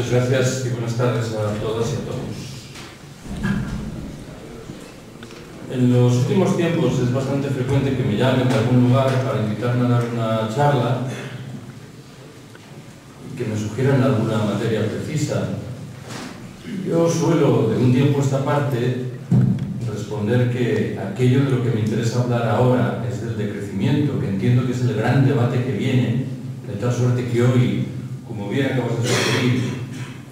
Muchas gracias y buenas tardes a todas y a todos. En los últimos tiempos es bastante frecuente que me llamen de algún lugar para invitarme a dar una charla y que me sugieran alguna materia precisa. Yo suelo, de un tiempo a esta parte, responder que aquello de lo que me interesa hablar ahora es del decrecimiento, que entiendo que es el gran debate que viene, de tal suerte que hoy, como bien acabas de sugerir,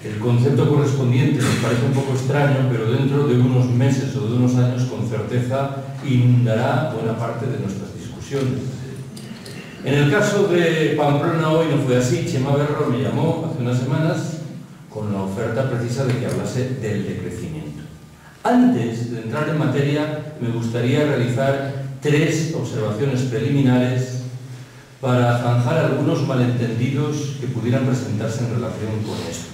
el concepto correspondiente nos parece un poco extraño, pero dentro de unos meses o de unos años con certeza inundará buena parte de nuestras discusiones. En el caso de Pamplona hoy no fue así. Chema Berro me llamó hace unas semanas con la oferta precisa de que hablase del decrecimiento. Antes de entrar en materia, me gustaría realizar 3 observaciones preliminares para zanjar algunos malentendidos que pudieran presentarse en relación con esto.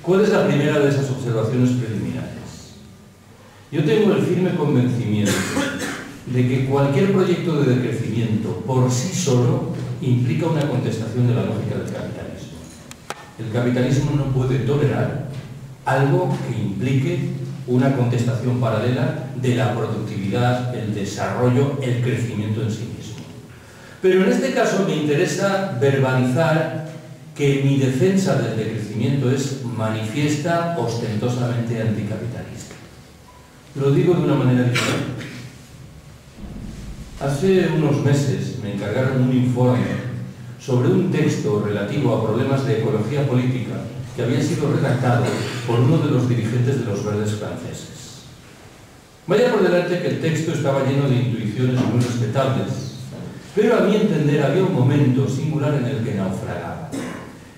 ¿Cuál es la primera de esas observaciones preliminares? Yo tengo el firme convencimiento de que cualquier proyecto de decrecimiento por sí solo implica una contestación de la lógica del capitalismo. El capitalismo no puede tolerar algo que implique una contestación paralela de la productividad, el desarrollo, el crecimiento en sí mismo. Pero en este caso me interesa verbalizar que mi defensa del decrecimiento es manifiesta, ostentosamente anticapitalista. Lo digo de una manera diferente. Hace unos meses me encargaron un informe sobre un texto relativo a problemas de ecología política que había sido redactado por uno de los dirigentes de los Verdes franceses. Vaya por delante que el texto estaba lleno de intuiciones muy respetables, pero a mi entender había un momento singular en el que naufragaba.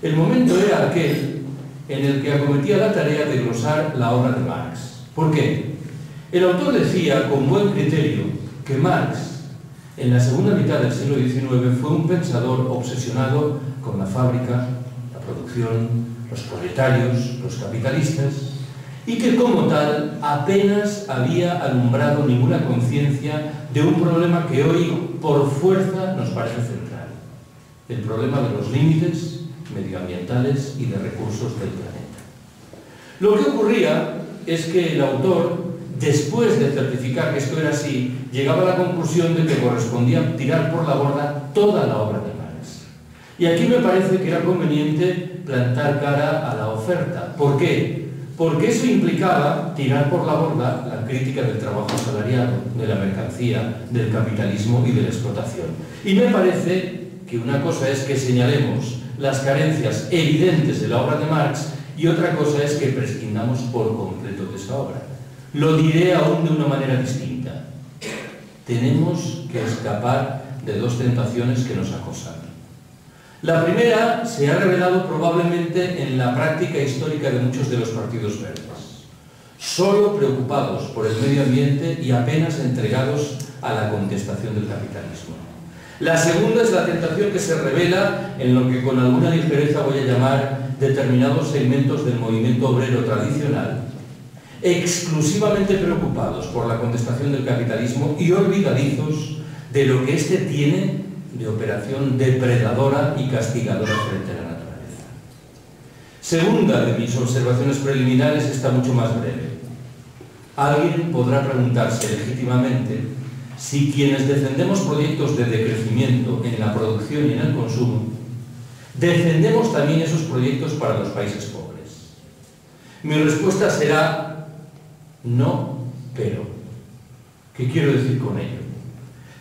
El momento era aquel en el que acometía la tarea de glosar la obra de Marx. ¿Por qué? El autor decía, con buen criterio, que Marx, en la segunda mitad del siglo XIX, fue un pensador obsesionado con la fábrica, la producción, los proletarios, los capitalistas, y que como tal apenas había alumbrado ninguna conciencia de un problema que hoy, por fuerza, nos parece central: el problema de los límites medioambientales y de recursos del planeta. Lo que ocurría es que el autor, después de certificar que esto era así, llegaba a la conclusión de que correspondía tirar por la borda toda la obra de Marx. Y aquí me parece que era conveniente plantar cara a la oferta. ¿Por qué? Porque eso implicaba tirar por la borda la crítica del trabajo asalariado, de la mercancía, del capitalismo y de la explotación. Y me parece que una cosa es que señalemos las carencias evidentes de la obra de Marx y otra cosa es que prescindamos por completo de esa obra. Lo diré aún de una manera distinta. Tenemos que escapar de 2 tentaciones que nos acosan. La primera se ha revelado probablemente en la práctica histórica de muchos de los partidos verdes, solo preocupados por el medio ambiente y apenas entregados a la contestación del capitalismo. La segunda es la tentación que se revela en lo que con alguna ligereza voy a llamar determinados segmentos del movimiento obrero tradicional, exclusivamente preocupados por la contestación del capitalismo y olvidadizos de lo que éste tiene de operación depredadora y castigadora frente a la naturaleza. Segunda de mis observaciones preliminares está mucho más breve. Alguien podrá preguntarse legítimamente si quienes defendemos proyectos de decrecimiento en la producción y en el consumo, defendemos también esos proyectos para los países pobres. Mi respuesta será no, pero. ¿Qué quiero decir con ello?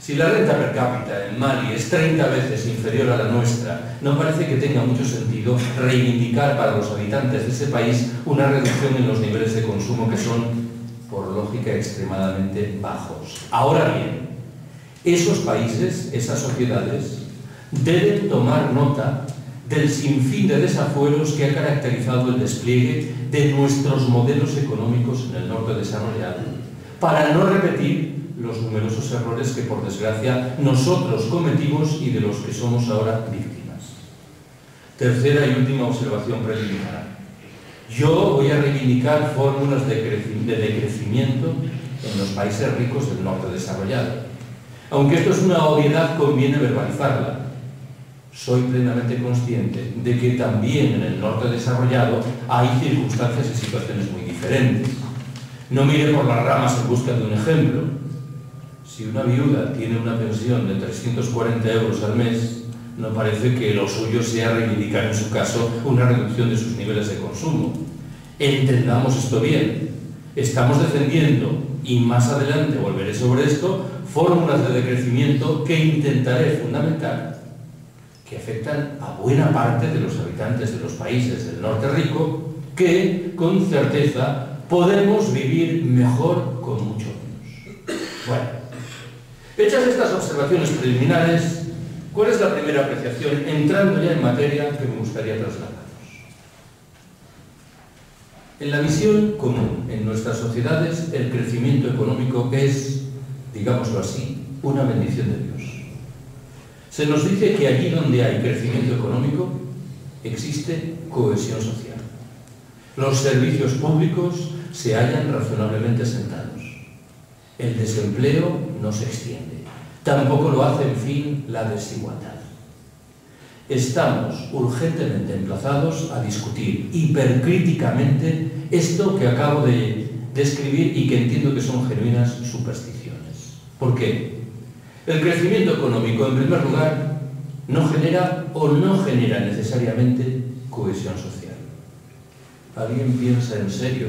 Si la renta per cápita en Mali es 30 veces inferior a la nuestra, no parece que tenga mucho sentido reivindicar para los habitantes de ese país una reducción en los niveles de consumo que son, por lógica, extremadamente bajos. Ahora bien, esos países, esas sociedades, deben tomar nota del sinfín de desafueros que ha caracterizado el despliegue de nuestros modelos económicos en el norte desarrollado, para no repetir los numerosos errores que, por desgracia, nosotros cometimos y de los que somos ahora víctimas. Tercera y última observación preliminar. Yo voy a reivindicar fórmulas de decrecimiento en los países ricos del norte desarrollado. Aunque esto es una obviedad, conviene verbalizarla. soy plenamente consciente de que también en el norte desarrollado hay circunstancias y situaciones muy diferentes. No mire por las ramas en busca de un ejemplo. Si una viuda tiene una pensión de 340 euros al mes, no parece que lo suyo sea reivindicar en su caso una reducción de sus niveles de consumo. Entendamos esto bien. Estamos defendiendo, y más adelante volveré sobre esto, fórmulas de decrecimiento que intentaré fundamentar, que afectan a buena parte de los habitantes de los países del norte rico, que con certeza podemos vivir mejor con mucho menos. Bueno, hechas estas observaciones preliminares, ¿cuál es la primera apreciación, entrando ya en materia, que me gustaría trasladaros? En la visión común en nuestras sociedades, el crecimiento económico es, digámoslo así, una bendición de Dios. Se nos dice que allí donde hay crecimiento económico, existe cohesión social. Los servicios públicos se hallan razonablemente sentados. El desempleo no se extiende. Tampoco lo hace, en fin, la desigualdad. Estamos urgentemente emplazados a discutir hipercríticamente esto que acabo de describir y que entiendo que son genuinas supersticiones. ¿Por qué? El crecimiento económico, en primer lugar, no genera o no genera necesariamente cohesión social. ¿Alguien piensa en serio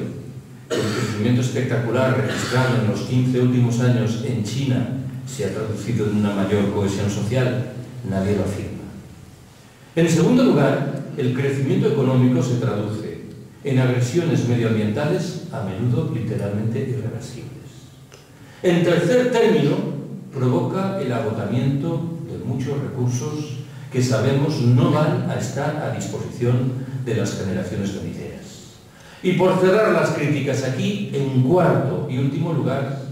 que el crecimiento espectacular registrado en los 15 últimos años en China se ha traducido en una mayor cohesión social? Nadie lo afirma. En segundo lugar, el crecimiento económico se traduce en agresiones medioambientales a menudo literalmente irreversibles. En tercer término, provoca el agotamiento de muchos recursos que sabemos no van a estar a disposición de las generaciones venideras. Y por cerrar las críticas aquí, en cuarto y último lugar,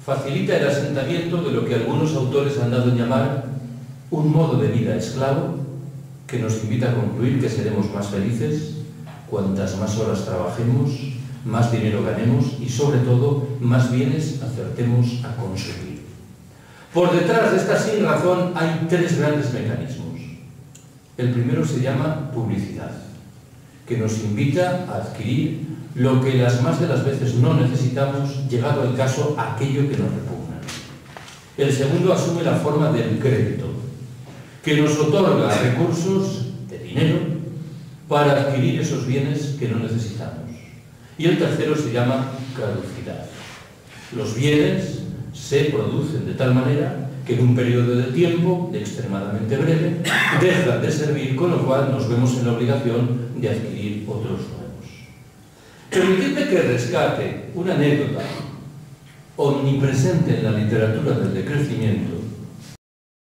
facilita el asentamiento de lo que algunos autores han dado en llamar un modo de vida esclavo, que nos invita a concluir que seremos más felices cuantas más horas trabajemos, más dinero ganemos y, sobre todo, más bienes acertemos a consumir. Por detrás de esta sinrazón hay tres grandes mecanismos. El primero se llama publicidad, que nos invita a adquirir lo que las más de las veces no necesitamos, llegado el caso, aquello que nos repugna. El segundo asume la forma del crédito, que nos otorga recursos de dinero para adquirir esos bienes que no necesitamos. Y el tercero se llama caducidad. Los bienes se producen de tal manera que en un periodo de tiempo extremadamente breve dejan de servir, con lo cual nos vemos en la obligación de adquirir otros nuevos. Permitidme que rescate una anécdota omnipresente en la literatura del decrecimiento,